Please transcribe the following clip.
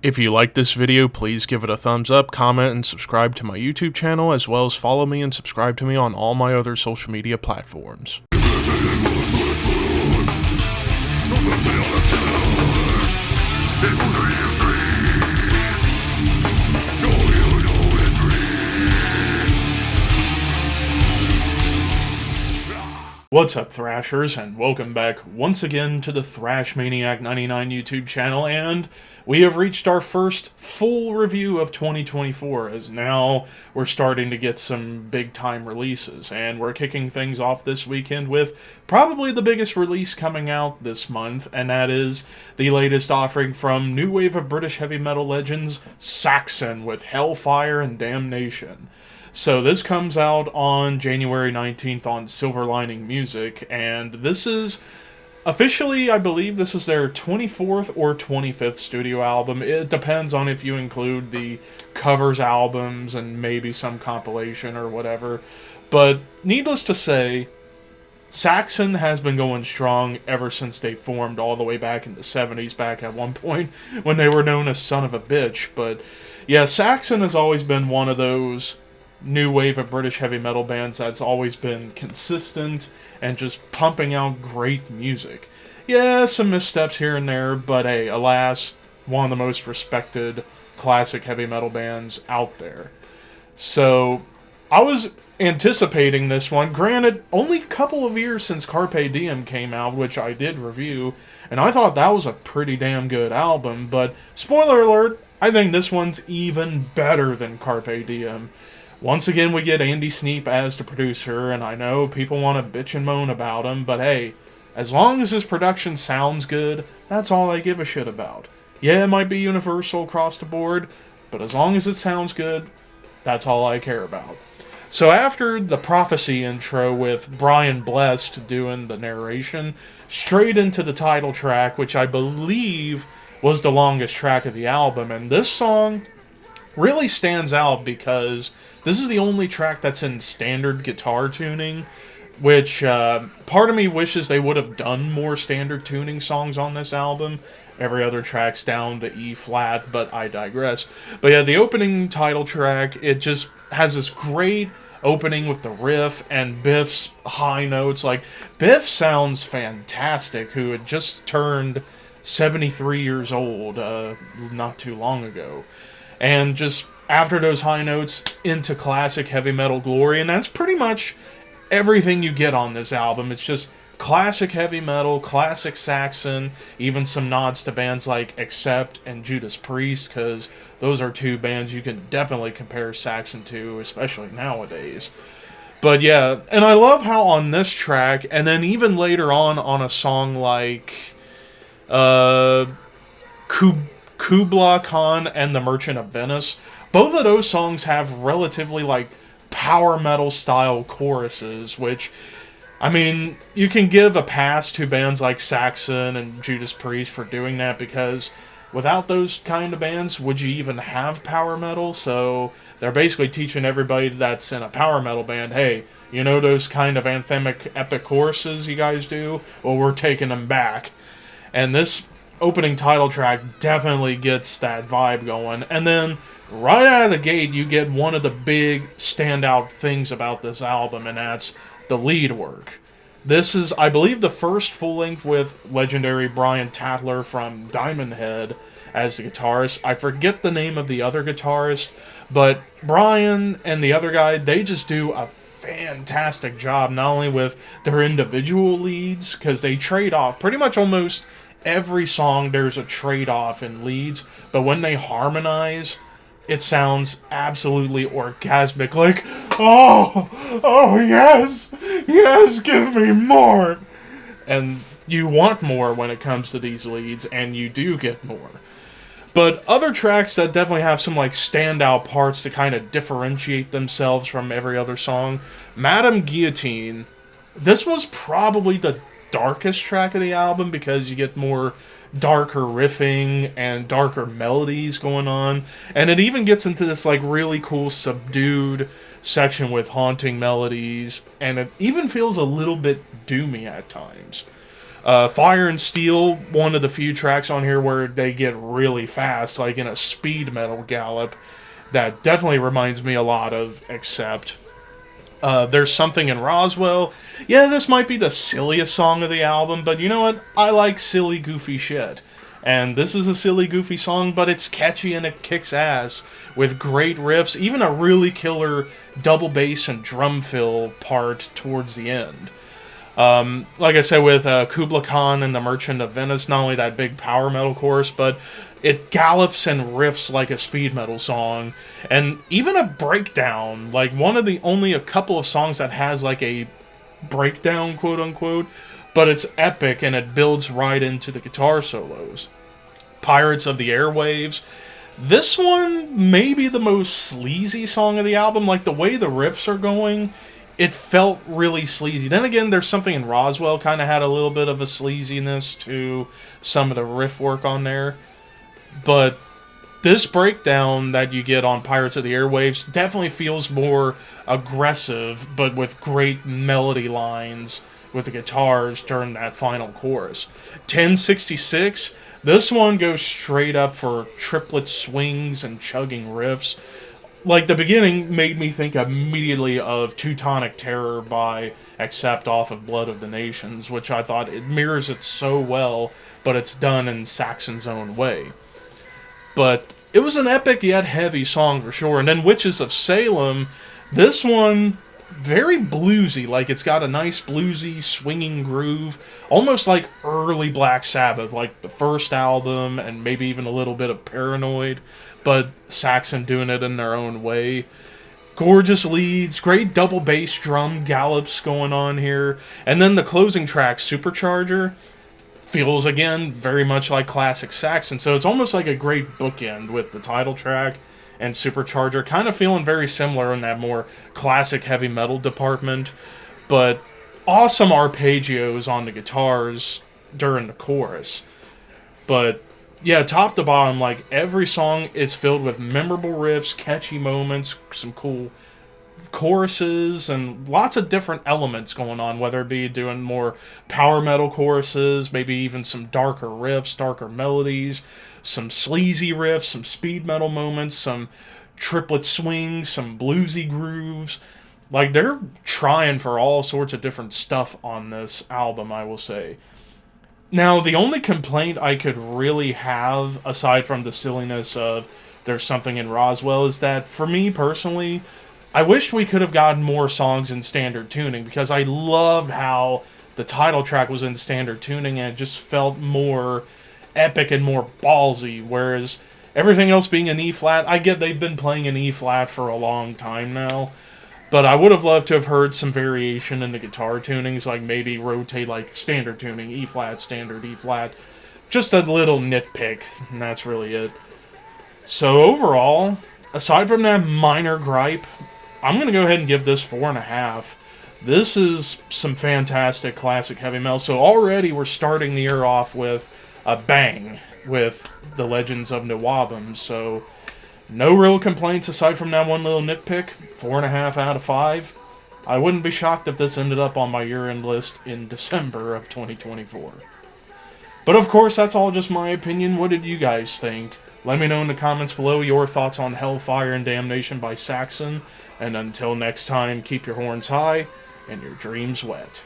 If you like this video, please give it a thumbs up, comment, and subscribe to my YouTube channel, as well as follow me and subscribe to me on all my other social media platforms. What's up, Thrashers, and welcome back once again to the Thrash Maniac 99 YouTube channel, and we have reached our first full review of 2024, as now we're starting to get some big-time releases, and we're kicking things off this weekend with probably the biggest release coming out this month, and that is the latest offering from new wave of British heavy metal legends, Saxon, with Hellfire and Damnation. So this comes out on January 19th on Silver Lining Music, and this is officially, I believe this is their 24th or 25th studio album. It depends on if you include the covers albums and maybe some compilation or whatever. But needless to say, Saxon has been going strong ever since they formed all the way back in the 70s, back at one point when they were known as Son of a Bitch. But yeah, Saxon has always been one of those new wave of British heavy metal bands that's always been consistent and just pumping out great music. Yeah, some missteps here and there, but hey, alas, one of the most respected classic heavy metal bands out there. So, I was anticipating this one. Granted, only a couple of years since Carpe Diem came out, which I did review, and I thought that was a pretty damn good album, but spoiler alert, I think this one's even better than Carpe Diem. Once again, we get Andy Sneap as the producer, and I know people want to bitch and moan about him, but hey, as long as his production sounds good, that's all I give a shit about. Yeah, it might be universal across the board, but as long as it sounds good, that's all I care about. So after the Prophecy intro with Brian Blessed doing the narration, straight into the title track, which I believe was the longest track of the album, and this song really stands out because this is the only track that's in standard guitar tuning, which part of me wishes they would have done more standard tuning songs on this album. Every other track's down to E flat, but I digress. But yeah, the opening title track, it just has this great opening with the riff and Biff's high notes. Like, Biff sounds fantastic, who had just turned 73 years old not too long ago. And just after those high notes, into classic heavy metal glory, and that's pretty much everything you get on this album. It's just classic heavy metal, classic Saxon, even some nods to bands like Accept and Judas Priest, because those are two bands you can definitely compare Saxon to, especially nowadays. But yeah, and I love how on this track, and then even later on a song like Kubla Khan and the Merchant of Venice, both of those songs have relatively, like, power metal style choruses, which, I mean, you can give a pass to bands like Saxon and Judas Priest for doing that, because without those kind of bands, would you even have power metal? So they're basically teaching everybody that's in a power metal band, hey, you know those kind of anthemic epic choruses you guys do? Well, we're taking them back. And this opening title track definitely gets that vibe going. And then right out of the gate, you get one of the big standout things about this album, and that's the lead work. This is, I believe, the first full-length with legendary Brian Tatler from Diamond Head as the guitarist. I forget the name of the other guitarist, but Brian and the other guy, they just do a fantastic job, not only with their individual leads, because they trade off pretty much almost every song. There's a trade-off in leads, but when they harmonize, it sounds absolutely orgasmic, like, oh yes, give me more. And you want more when it comes to these leads, and you do get more. But other tracks that definitely have some, like, standout parts to kind of differentiate themselves from every other song. Madame Guillotine, this was probably the darkest track of the album, because you get more darker riffing and darker melodies going on, and it even gets into this, like, really cool subdued section with haunting melodies, and it even feels a little bit doomy at times. Fire and Steel, one of the few tracks on here where they get really fast, like in a speed metal gallop. That definitely reminds me a lot of Accept. There's Something in Roswell. Yeah, this might be the silliest song of the album, but you know what? I like silly, goofy shit. And this is a silly, goofy song, but it's catchy and it kicks ass with great riffs, even a really killer double bass and drum fill part towards the end. Like I said, with Kubla Khan and the Merchant of Venice, not only that big power metal chorus, but it gallops and riffs like a speed metal song. And even a breakdown, like only a couple of songs that has like a breakdown, quote unquote, but it's epic and it builds right into the guitar solos. Pirates of the Airwaves. This one may be the most sleazy song of the album. Like the way the riffs are going, it felt really sleazy. Then again, there's Something in Roswell kind of had a little bit of a sleaziness to some of the riff work on there. But this breakdown that you get on Pirates of the Airwaves definitely feels more aggressive, but with great melody lines with the guitars during that final chorus. 1066, this one goes straight up for triplet swings and chugging riffs. Like, the beginning made me think immediately of Teutonic Terror by Accept off of Blood of the Nations, which I thought it mirrors it so well, but it's done in Saxon's own way. But it was an epic yet heavy song for sure. And then Witches of Salem, this one, very bluesy. Like, it's got a nice bluesy, swinging groove, almost like early Black Sabbath, like the first album, and maybe even a little bit of Paranoid, but Saxon doing it in their own way. Gorgeous leads, great double bass drum gallops going on here. And then the closing track, Supercharger, feels, again, very much like classic Saxon. So it's almost like a great bookend with the title track and Supercharger, kind of feeling very similar in that more classic heavy metal department. But awesome arpeggios on the guitars during the chorus. But yeah, top to bottom, like, every song is filled with memorable riffs, catchy moments, some cool choruses, and lots of different elements going on, whether it be doing more power metal choruses, maybe even some darker riffs, darker melodies, some sleazy riffs, some speed metal moments, some triplet swings, some bluesy grooves. Like, they're trying for all sorts of different stuff on this album, I will say. Now, the only complaint I could really have, aside from the silliness of There's Something in Roswell, is that, for me personally, I wish we could have gotten more songs in standard tuning, because I loved how the title track was in standard tuning, and it just felt more epic and more ballsy, whereas everything else being an E-flat, I get they've been playing an E-flat for a long time now, but I would have loved to have heard some variation in the guitar tunings, like maybe rotate like standard tuning, E-flat, standard, E-flat. Just a little nitpick, and that's really it. So overall, aside from that minor gripe, I'm going to go ahead and give this 4.5. This is some fantastic classic heavy metal. So already we're starting the year off with a bang with the Legends of NWOBHM. So no real complaints aside from that one little nitpick. 4.5 out of 5. I wouldn't be shocked if this ended up on my year-end list in December of 2024. But of course, that's all just my opinion. What did you guys think? Let me know in the comments below your thoughts on Hellfire and Damnation by Saxon. And until next time, keep your horns high and your dreams wet.